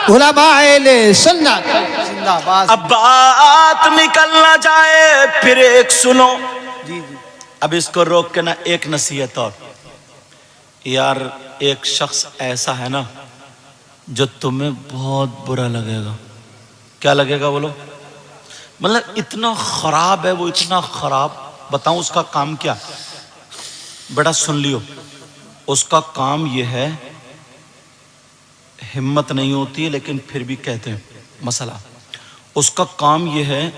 علماء اہل سنت زندہ باد۔ اب بات نکل نہ جائے پھر ایک سنو، جی جی اب اس کو روک کے نا ایک نصیحت اور، یار ایک شخص ایسا ہے نا جو تمہیں بہت برا لگے گا۔ کیا لگے گا بولو؟ مطلب اتنا خراب ہے وہ، اتنا خراب، بتاؤں اس کا کام کیا؟ بڑا سن لیو، اس کا کام یہ ہے، ہمت نہیں ہوتی ہے لیکن پھر بھی کہتے ہیں مسئلہ، اس کا کام یہ ہے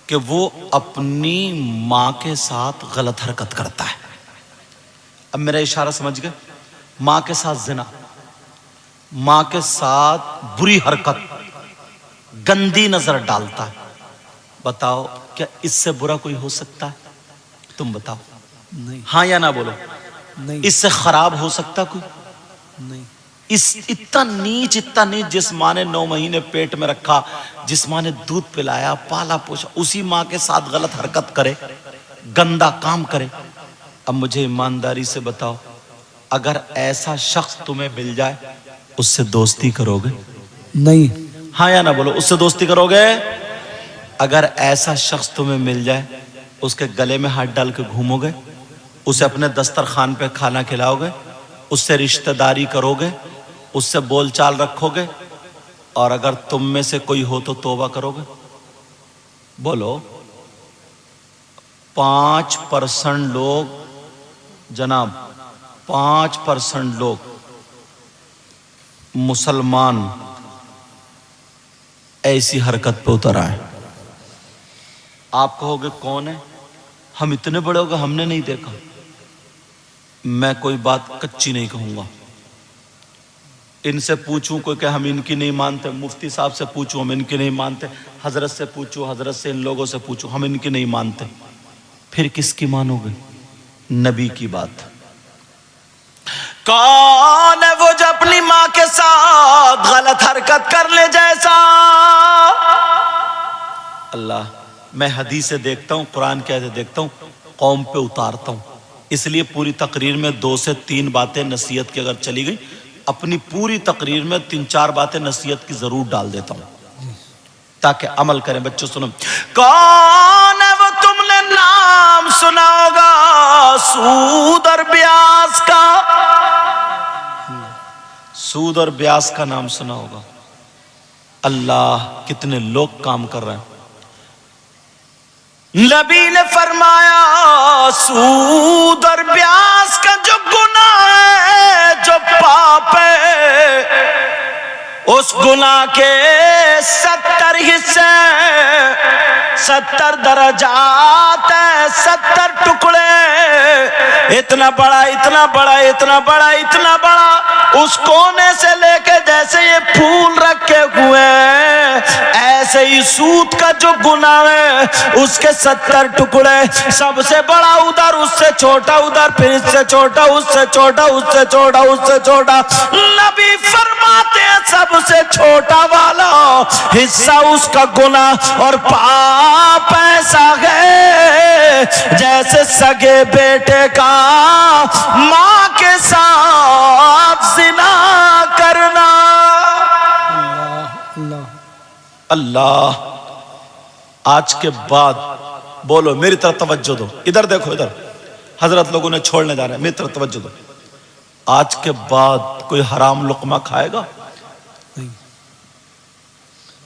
کہ وہ اپنی ماں کے ساتھ غلط حرکت کرتا ہے۔ اب میرا اشارہ سمجھ گئے؟ ماں کے ساتھ زنا، ماں کے ساتھ بری حرکت، گندی نظر ڈالتا ہے۔ بتاؤ کیا اس سے برا کوئی ہو سکتا ہے؟ تم بتاؤ، نہیں ہاں یا نہ بولو؟ نہیں اس سے خراب ہو سکتا کوئی؟ نہیں اس اتنا نیچ جس ماں نے 9 مہینے پیٹ میں رکھا، جس ماں نے دودھ پلایا، پالا پوشا، اسی ماں کے ساتھ غلط حرکت کرے، گندا کام کرے۔ اب مجھے ایمانداری سے بتاؤ، اگر ایسا شخص تمہیں مل جائے اس سے دوستی کرو گے؟ نہیں ہاں یا نہ بولو؟ اس سے دوستی کرو گے؟ اگر ایسا شخص تمہیں مل جائے اس کے گلے میں ہاتھ ڈال کے گھومو گے؟ اسے اپنے دسترخوان پہ کھانا کھلاؤ گے؟ اس سے رشتہ داری کرو گے؟ اس سے بول چال رکھو گے؟ اور اگر تم میں سے کوئی ہو تو توبہ کرو گے؟ بولو۔ 5% لوگ جناب، 5% لوگ مسلمان ایسی حرکت پہ اتر آئے۔ آپ کہو گے کون ہے؟ ہم اتنے بڑے ہو گئے ہم نے نہیں دیکھا۔ میں کوئی بات کچی نہیں کہوں گا۔ ان سے پوچھوں کوئی کہ ہم ان کی نہیں مانتے، مفتی صاحب سے پوچھوں ہم ان کی نہیں مانتے، حضرت سے پوچھوں، حضرت سے ان لوگوں سے پوچھوں ہم ان کی نہیں مانتے، پھر کس کی مانو گے؟ نبی کی بات۔ کون ہے وہ جو اپنی ماں کے ساتھ غلط حرکت کر لے جیسا؟ اللہ، میں حدیثیں دیکھتا ہوں، قرآن کی آیتیں دیکھتا ہوں، قوم پہ اتارتا ہوں، اس لیے پوری تقریر میں 2 سے 3 باتیں نصیحت کی اگر چلی گئی، اپنی پوری تقریر میں 3-4 باتیں نصیحت کی ضرور ڈال دیتا ہوں تاکہ عمل کریں۔ بچوں سنو، کون ہے وہ تم نے نام سنا ہوگا سود اور بیاس کا؟ سود اور بیاس کا نام سنا ہوگا۔ اللہ، کتنے لوگ کام کر رہے ہیں۔ نبی نے فرمایا سود اور بیاس کا جو گناہ ہے، جو پاپ ہے، اس گناہ کے 70 حصے، 70 درجات ہیں، 70 ٹکڑے، اتنا بڑا اتنا بڑا اتنا بڑا اتنا بڑا، اس کونے سے لے کے جیسے یہ پھول رکھے ہوئے ہیں، ایسے ہی سود کا جو گناہ ہے اس کے 70 ٹکڑے، سب سے بڑا ادھر، اس سے چھوٹا ادھر، پھر اس سے چھوٹا، اس سے چھوٹا، اس سے چھوٹا، اس سے چھوٹا۔ نبی فرماتے ہیں سب سے چھوٹا والا حصہ اس کا گناہ اور پاپ ایسا ہے جیسے سگے بیٹے کا ماں کے ساتھ زنا کرنا۔ اللہ، آج کے بعد بولو، میری طرف توجہ دو، ادھر دیکھو، ادھر حضرت لوگوں نے چھوڑنے جا رہے ہیں، میری طرف توجہ دو۔ آج کے بعد کوئی حرام لقمہ کھائے گا؟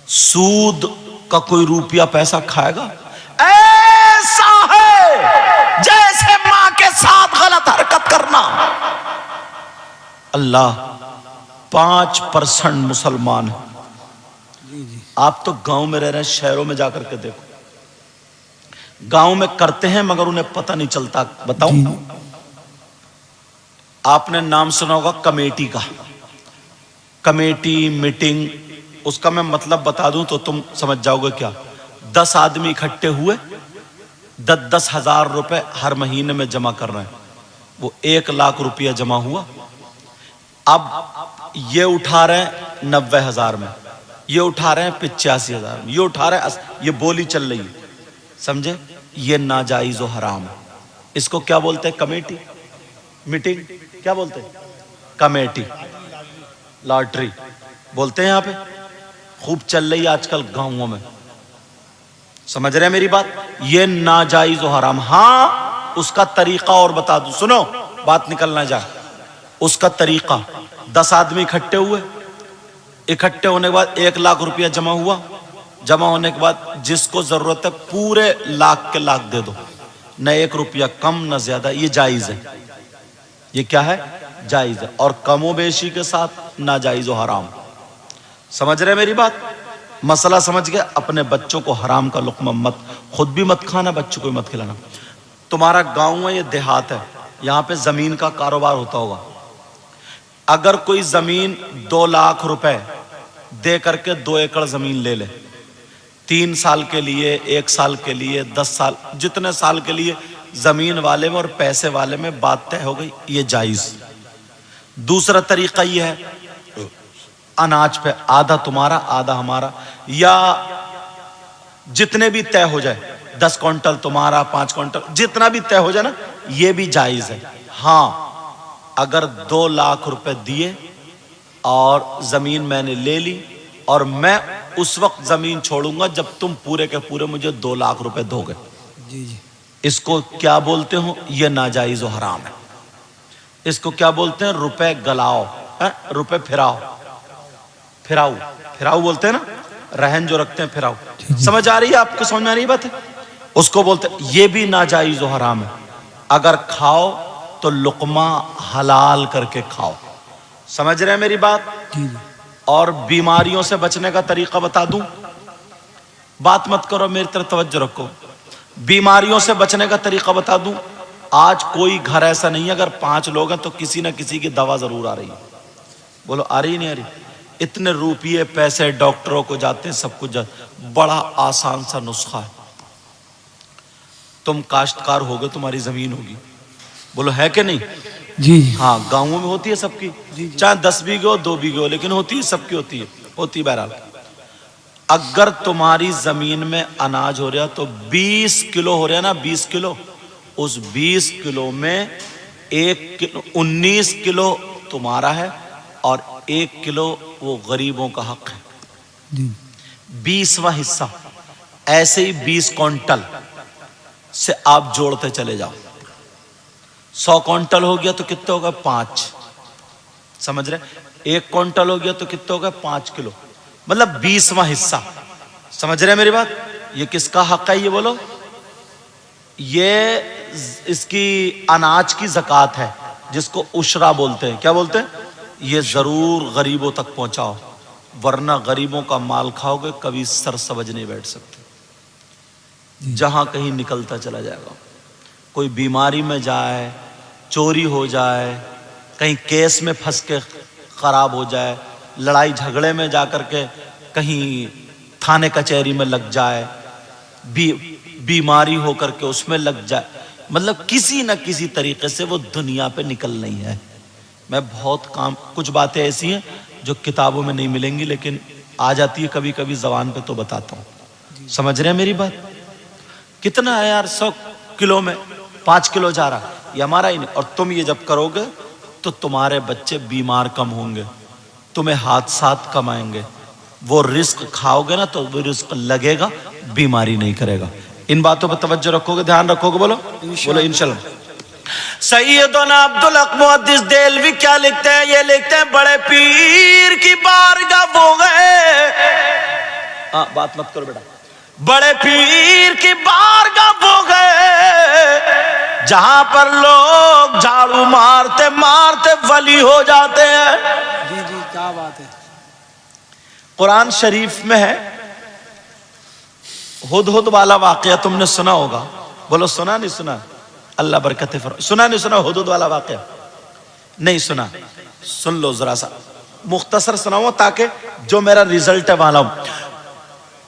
سود کا کوئی روپیہ پیسہ کھائے گا؟ ایسا ہے جیسے ماں کے ساتھ غلط حرکت کرنا۔ اللہ، 5% مسلمان ہیں۔ آپ تو گاؤں میں رہ رہے ہیں، شہروں میں جا کر کے دیکھو، گاؤں میں کرتے ہیں مگر انہیں پتہ نہیں چلتا۔ بتاؤں، آپ نے نام سنا ہوگا کمیٹی کا، کمیٹی میٹنگ، اس کا میں مطلب بتا دوں تو تم سمجھ جاؤ گے کیا۔ 10 آدمی اکٹھے ہوئے، 10 ہزار روپے ہر مہینے میں جمع کر رہے ہیں، وہ 1 لاکھ روپیہ جمع ہوا۔ اب یہ اٹھا رہے ہیں 90,000 میں، یہ اٹھا رہے ہیں 85,000 میں، یہ اٹھا رہے ہیں، یہ بولی چل رہی ہے، سمجھے؟ یہ ناجائز و حرام ہے۔ اس کو کیا بولتے ہیں؟ کمیٹی، میٹنگ، کیا بولتے ہیں؟ Committee, lottery. بولتے ہیں یہاں پہ خوب چل رہی ہے آج کل گاؤں میں. سمجھ رہے ہیں میری بات؟ یہ ناجائز و حرام. ہاں اس کا طریقہ اور بتا دوں, سنو بات نکلنا جائے. اس کا طریقہ 10 آدمی اکٹھے ہوئے, اکٹھے ہونے کے بعد 1 لاکھ روپیہ جمع ہوا. جمع ہونے کے بعد جس کو ضرورت ہے پورے لاکھ کے لاکھ دے دو, نہ 1 روپیہ کم نہ زیادہ. یہ جائز ہے. یہ کیا ہے؟ جائز ہے. اور کم و بیشی کے ساتھ ناجائز و حرام. سمجھ رہے میری بات؟ مسئلہ سمجھ گئے؟ اپنے بچوں کو حرام کا لقمہ مت, خود بھی مت کھانا, بچوں کو بھی مت کھلانا. تمہارا گاؤں ہے, یہ دیہات ہے, یہاں پہ زمین کا کاروبار ہوتا ہوگا. اگر کوئی زمین 2 لاکھ روپے دے کر کے 2 ایکڑ زمین لے لے, 3 سال کے لیے, 1 سال کے لیے, 10 سال, جتنے سال کے لیے زمین والے میں اور پیسے والے میں بات طے ہو گئی, یہ جائز. دوسرا طریقہ یہ ہے اناج پہ آدھا تمہارا آدھا ہمارا, یا جتنے بھی طے ہو جائے, 10 کوئنٹل تمہارا, 5 کوئنٹل, جتنا بھی طے ہو جائے نا, یہ بھی جائز ہے. ہاں اگر 2 لاکھ روپے دیے اور زمین میں نے لے لی, اور میں اس وقت زمین چھوڑوں گا جب تم پورے کے پورے مجھے 2 لاکھ روپے دو گے. جی جی. اس کو کیا بولتے ہو؟ یہ ناجائز و حرام ہے. اس کو کیا بولتے ہیں؟ روپے گلاؤ, روپے پھراؤ. پھراؤ, پھراؤ بولتے ہیں نا, رہن جو رکھتے ہیں پھراؤ. سمجھ آ رہی ہے آپ کو؟ سمجھ میں آ رہی ہے بات ہے؟ اس کو بولتے ہیں. یہ بھی ناجائز و حرام ہے. اگر کھاؤ تو لقمہ حلال کر کے کھاؤ. سمجھ رہے ہیں میری بات؟ جی جی. اور بیماریوں سے بچنے کا طریقہ بتا دوں, بات مت کرو, میری طرف توجہ رکھو. بیماریوں سے بچنے کا طریقہ بتا دوں. آج کوئی گھر ایسا نہیں ہے, اگر 5 لوگ ہیں تو کسی نہ کسی کی دوا ضرور آ رہی ہے. بولو آ رہی نہیں آ رہی؟ اتنے روپیے پیسے ڈاکٹروں کو جاتے ہیں, سب کچھ جاتے. بڑا آسان سا نسخہ ہے. تم کاشتکار ہوگے, تمہاری زمین ہوگی, بولو ہے کہ نہیں؟ جی جی. ہاں گاؤں میں ہوتی ہے سب کی, چاہے 10 بیگھے ہو 2 بیگھے ہو, لیکن ہوتی ہے سب کی, ہوتی بہرحال. اگر تمہاری زمین میں اناج ہو رہا تو 20 کلو ہو رہا نا, 20 کلو, اس 20 کلو میں 19 کلو تمہارا ہے اور 1 کلو وہ غریبوں کا حق ہے. جی. 20واں حصہ. ایسے ہی 20 کوئنٹل سے آپ جوڑتے چلے جاؤ. 100 کوئنٹل ہو گیا تو کتنے ہوگا؟ 5. سمجھ رہے؟ 1 کوئنٹل ہو گیا تو کتنے ہوگا؟ 5 کلو. مطلب 20واں حصہ. سمجھ رہے میری بات؟ یہ کس کا حق ہے یہ بولو؟ یہ اس کی اناج کی زکوٰۃ ہے, جس کو عشرہ بولتے ہیں. کیا بولتے ہیں؟ یہ ضرور غریبوں تک پہنچاؤ, ورنہ غریبوں کا مال کھاؤ گے کبھی سر سمجھ نہیں بیٹھ سکتے. جہاں کہیں نکلتا چلا جائے گا. کوئی بیماری میں جائے, چوری ہو جائے, کہیں کیس میں پھنس کے خراب ہو جائے, لڑائی جھگڑے میں جا کر کے کہیں تھانے کچہری میں لگ جائے, بیماری ہو کر کے اس میں لگ جائے, مطلب کسی نہ کسی طریقے سے وہ دنیا پہ نکل نہیں ہے. میں بہت کچھ باتیں ایسی ہیں جو کتابوں میں نہیں ملیں گی, لیکن آ جاتی ہے کبھی کبھی زبان پہ, تو بتاتا ہوں. سمجھ رہے ہیں میری بات؟ کتنا ہے یار, 100 کلو میں 5 کلو جا رہا, یہ ہمارا ہی نہیں. اور تم یہ جب کرو گے تو تمہارے بچے بیمار کم ہوں گے, تمہیں حادثات کم آئیں گے. وہ رزق کھاؤ گے نا تو وہ رزق لگے گا, بیماری نہیں کرے گا. ان باتوں پہ توجہ رکھو گے, دھیان رکھو گے, بولو بولو انشاءاللہ. سیدنا عبدالحق محدث دہلوی کیا لکھتے ہیں؟ یہ لکھتے ہیں بڑے پیر کی بارگاہ وہ گئے. بات مت کرو بیٹا. بڑے پیر کی بارگاہ وہ گئے جہاں پر لوگ جھاڑو مارتے مارتے ولی ہو جاتے ہیں. جی جی, کیا بات ہے. قرآن شریف میں ہے ہدہد والا واقعہ, تم نے سنا ہوگا, بولو سنا نہیں سنا؟ اللہ برکت فرمائے. سنا نہیں سنا ہدہد والا واقعہ؟ نہیں سنا, سن لو ذرا سا, مختصر سناؤں تاکہ جو میرا ریزلٹ ہے والا ہوں.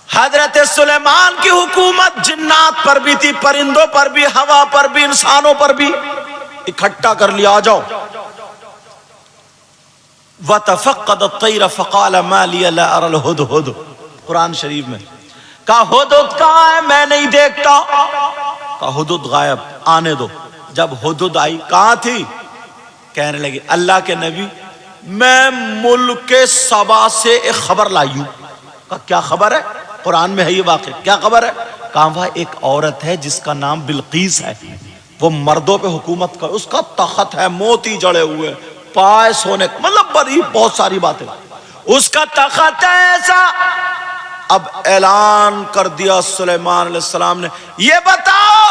حضرت سلیمان کی حکومت جنات پر بھی تھی, پرندوں پر بھی, ہوا پر بھی, انسانوں پر بھی. اکٹھا کر لیا, آ جاؤ. وَتَفَقَّدَ الطَّيْرَ فَقَالَ مَا لِيَ لَا أَرَى الْهُدْهُدْ. قرآن شریف میں کہا ہدہد کہاں ہے, میں نہیں دیکھتا. کہا ہدہد غائب, آنے دو. جب ہدہد آئی, کہاں تھی؟ کہنے لگی اللہ کے نبی میں ملک سبا سے ایک خبر لائی ہوں. کہا کیا خبر ہے؟ قرآن میں ہے یہ واقعہ. کیا خبر ہے؟ کہا وہاں ایک عورت ہے جس کا نام بلقیس ہے, وہ مردوں پہ حکومت کر, اس کا تخت ہے, موتی جڑے ہوئے, پائے سونے, مطلب بڑی بہت ساری باتیں, اس کا تخت ہے ایسا. اب اعلان کر دیا سلیمان علیہ السلام نے, یہ بتاؤ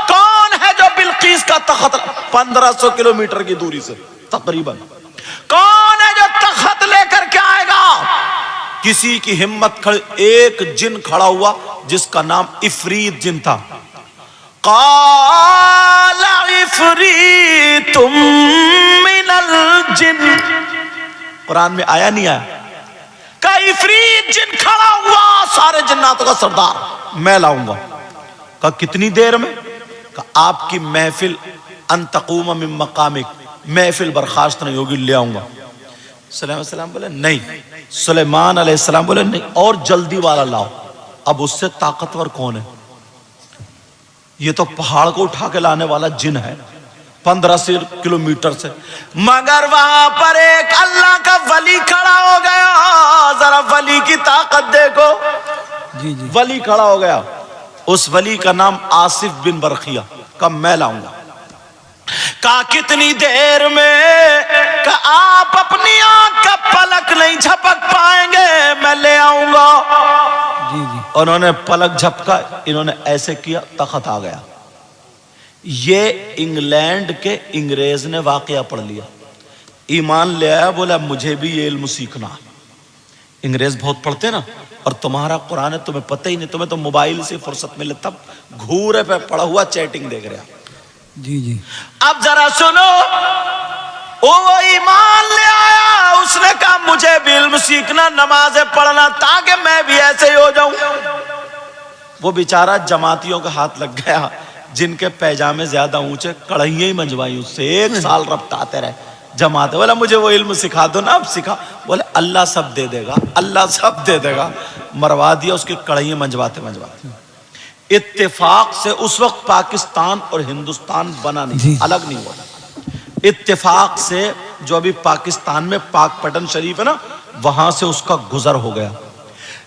کون ہے جو بلقیس کا تخت 1500 کلومیٹر کی دوری سے تقریباً, کون ہے جو تخت لے کر کے آئے گا؟ کسی کی ہمت کھڑی, ایک جن کھڑا ہوا جس کا نام عفریت جن تھا. قال عفریت من الجن, قرآن میں آیا نہیں آیا؟ کہ عفریت جن کھڑا ہوا, سارے جناتوں کا سردار, میں لاؤں گا. کہ کتنی دیر میں؟ کہ آپ کی محفل ان تقوم من مقامک, محفل برخاست نہیں ہوگی, لے آؤں گا. سلیمان علیہ السلام بولے نہیں. سلیمان علیہ السلام بولے نہیں, اور جلدی والا لاؤ. اب اس سے طاقتور کون ہے؟ یہ تو پہاڑ کو اٹھا کے لانے والا جن ہے 1500 کلومیٹر سے. مگر وہاں پر ایک اللہ کا ولی کھڑا ہو گیا, ذرا ولی کی طاقت دیکھو. جی جی ولی کھڑا ہو گیا, اس ولی کا نام آصف بن برقیہ. کہا میں لاؤں گا. کہا کتنی دیر میں؟ کہ آپ اپنی آنکھ کا پلک نہیں جھپک پائیں گے, میں لے آؤں گا. جی جی انہوں نے پلک جھپکا, انہوں نے ایسے کیا, تخت آ گیا. یہ انگلینڈ کے انگریز نے واقعہ پڑھ لیا, ایمان لے آیا, بولا مجھے بھی یہ علم سیکھنا. انگریز بہت پڑھتے نا, اور تمہارا قرآن ہے تمہیں پتہ ہی نہیں, تمہیں تو موبائل سے فرصت ملے تب گھورے پہ پڑا ہوا چیٹنگ دیکھ رہا. جی جی اب ذرا سنو, وہ ایمان لے آیا, اس نے کہا مجھے بھی علم سیکھنا, نمازیں پڑھنا, تاکہ میں بھی ایسے ہی ہو جاؤں. وہ بیچارہ جماعتیوں کا ہاتھ لگ گیا, جن کے پیجامے زیادہ اونچے, کڑھائیاں ہی منجوائی اس سے, 1 سال رپٹاتے رہے جماعت. بولا مجھے وہ علم سکھا دو نا. اب سکھا, بولے اللہ سب دے دے گا, اللہ سب دے دے گا. مروا دیا, اس کی کڑھائیاں منجواتے منجواتے. اتفاق سے اس وقت پاکستان اور ہندوستان بنا نہیں, الگ نہیں ہوا. اتفاق سے جو ابھی پاکستان میں پاک پٹن شریف ہے نا, وہاں سے اس کا گزر ہو گیا.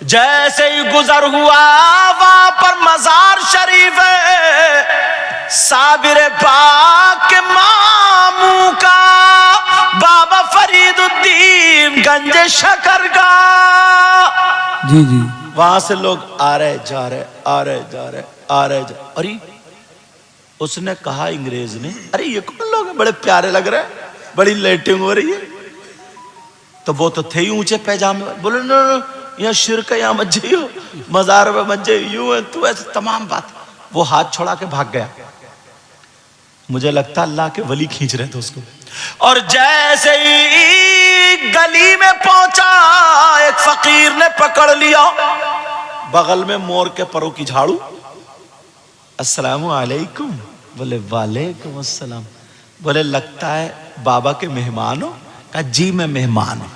جیسے ہی گزر ہوا, وہاں پر مزار شریف ہے صابر پاک ماموں کا, بابا فرید الدین گنج شکر کا. جی جی وہاں سے لوگ آ رہے جا رہے, آ رہے جا رہے, آ رہے جا. ارے اس نے کہا انگریز نے, ارے یہ کون لوگ ہیں, بڑے پیارے لگ رہے ہیں, بڑی لیٹنگ ہو رہی ہے. تو وہ تو تھے ہی اونچے پیجامے. بولے نو یہاں شرک ہے, یہاں مت جائیو, مزار میں مت جائیو, یوں ہے تو ایسے تمام بات. وہ ہاتھ چھوڑا کے بھاگ گیا. مجھے لگتا اللہ کے ولی کھینچ رہے تھے اس کو. اور جیسے ہی گلی میں پہنچا, ایک فقیر نے پکڑ لیا, بغل میں مور کے پروں کی جھاڑو. السلام علیکم. بولے وعلیکم السلام. بولے لگتا ہے بابا کے مہمان ہو؟ کہا جی میں مہمان ہوں.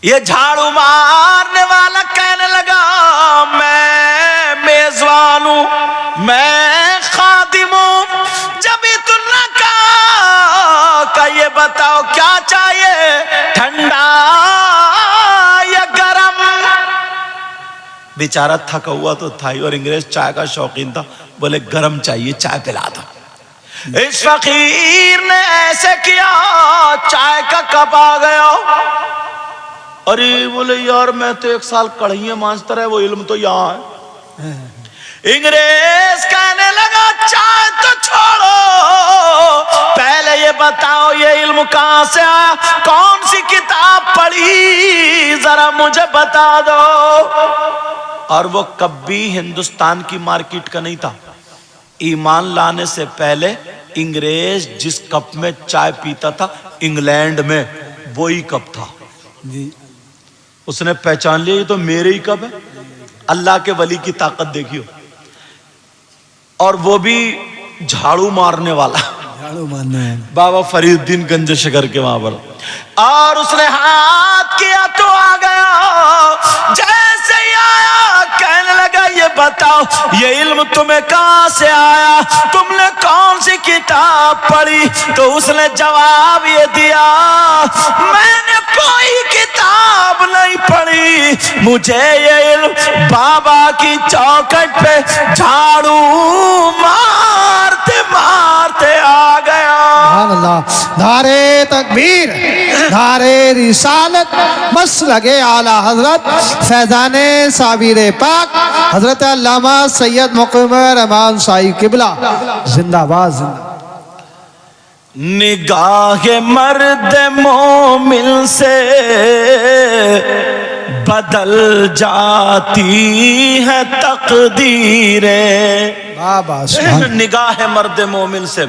یہ جھاڑو مارنے والا کہنے لگا میں میزبان ہوں, میں خادم ہوں. جب اتنا کہا کہ یہ بتاؤ کیا چاہیے, ٹھنڈا یا گرم؟ بیچارہ تھکا ہوا تو تھا ہی, اور انگریز چائے کا شوقین تھا. بولے گرم چاہیے, چائے پلا دو. اس فقیر نے ایسے کیا, چائے کا کپ آ گیا. ارے بولے یار میں تو 1 سال کڑھائیاں مانجتا رہا, وہ علم تو یہاں ہے. انگریز کہنے لگا چائے تو چھوڑو, پہلے یہ بتاؤ یہ علم کہاں سے آیا, کون سی کتاب پڑھی, ذرا مجھے بتا دو. اور وہ کبھی ہندوستان کی مارکیٹ کا نہیں تھا. ایمان لانے سے پہلے انگریز جس کپ میں چائے پیتا تھا انگلینڈ میں, وہی کپ تھا. جی اس نے پہچان لیا یہ تو میرے ہی کپ ہے. اللہ کے ولی کی طاقت دیکھیو. اور وہ بھی جھاڑو مارنے والا, جھاڑو مارنے والا بابا فرید الدین گنج شکر کے وہاں پر. اور اس نے ہاتھ کیا تو آ گیا. جیسے ہی آیا کہنے لگا یہ بتاؤ یہ علم تمہیں کہاں سے آیا, تم نے کون سی کتاب پڑھی؟ تو اس نے جواب یہ دیا, میں نے کوئی کتاب نہیں پڑھی, مجھے یہ علم بابا کی چوکھٹ پہ جھاڑو مارتے مارتے آ گیا. سبحان اللہ. نعرے تکبیر, نعرے رسالت, مسلک اعلی حضرت فیضان صابر پاک حضرت علامہ سید مقیم رحمان سائی قبلہ زندہ باد زندہ. نگاہ مرد مومن سے بدل جاتی ہے تقدیریں. بابا سبحان. نگاہ مرد مومن سے,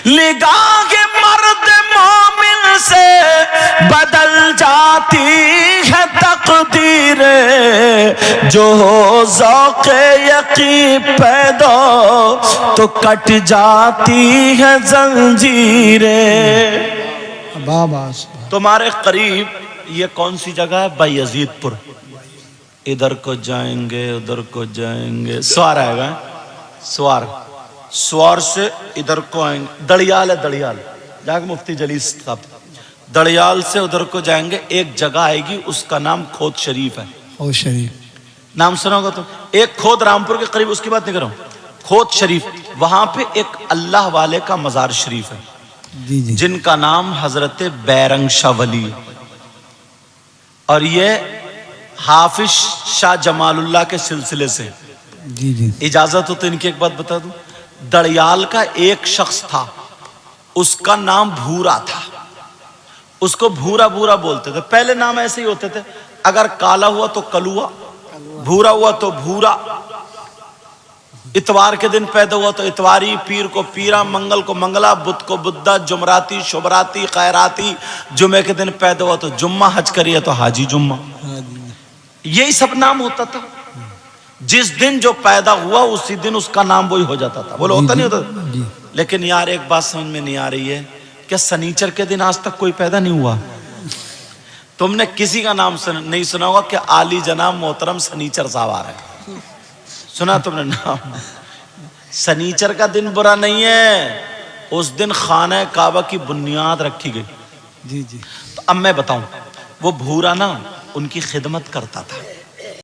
نگاہ مرد مومن سے بدل جاتی ہے تقدیریں, جو ہو ذوق یقین پیدا تو کٹ جاتی ہے زنجیریں. بابا سبحان. تمہارے قریب یہ کون سی جگہ ہے؟ بایزید پور. ادھر کو جائیں گے ادھر کو جائیں گے, سوار آئے گا, سوار, سوار سے ادھر کو آئیں گے, دڑیال ہے, دڑیال جا کے مفتی جلیس صاحب, دڑیال سے ادھر کو جائیں گے, ایک جگہ آئے گی اس کا نام کھود شریف ہے. او شریف, نام سنا ہوگا تو, ایک کھود رامپور کے قریب, اس کی بات نہیں کر رہا ہوں, کھود شریف, وہاں پہ ایک اللہ والے کا مزار شریف ہے جی جی جن کا نام حضرت بیرنگ شاہ ولی, اور یہ حافظ شاہ جمال اللہ کے سلسلے سے. جی جی اجازت ہو تو ان کی ایک بات بتا دوں, دڑیال کا ایک شخص تھا, اس کا نام بھورا تھا, اس کو بھورا بھورا بولتے تھے. پہلے نام ایسے ہی ہوتے تھے, اگر کالا ہوا تو کلوا, بھورا ہوا تو بھورا, اتوار کے دن پیدا ہوا تو اتواری, پیر کو پیرا, منگل کو منگلا, بدھ کو بدھا, جمراتی شبراتی خیراتی, جمعے کے دن پیدا ہوا تو جمعہ, حج کریے تو حاجی جمعہ. یہی سب نام ہوتا تھا. جس دن جو پیدا ہوا اسی دن اس کا نام وہی ہو جاتا تھا. بولو ہوتا نہیں ہوتا؟ جی. لیکن یار ایک بات سمجھ میں نہیں آ رہی ہے, کیا سنیچر کے دن آج تک کوئی پیدا نہیں ہوا؟ تم نے کسی کا نام نہیں سنا ہوگا کہ عالی جناب محترم سنیچر صاحب آ رہے ہیں, سنا تم نے نام؟ سنیچر کا دن برا نہیں ہے, اس دن خانہ کعبہ کی بنیاد رکھی گئی. جی جی تو اب میں بتاؤں, وہ بھورا نا ان کی خدمت کرتا تھا,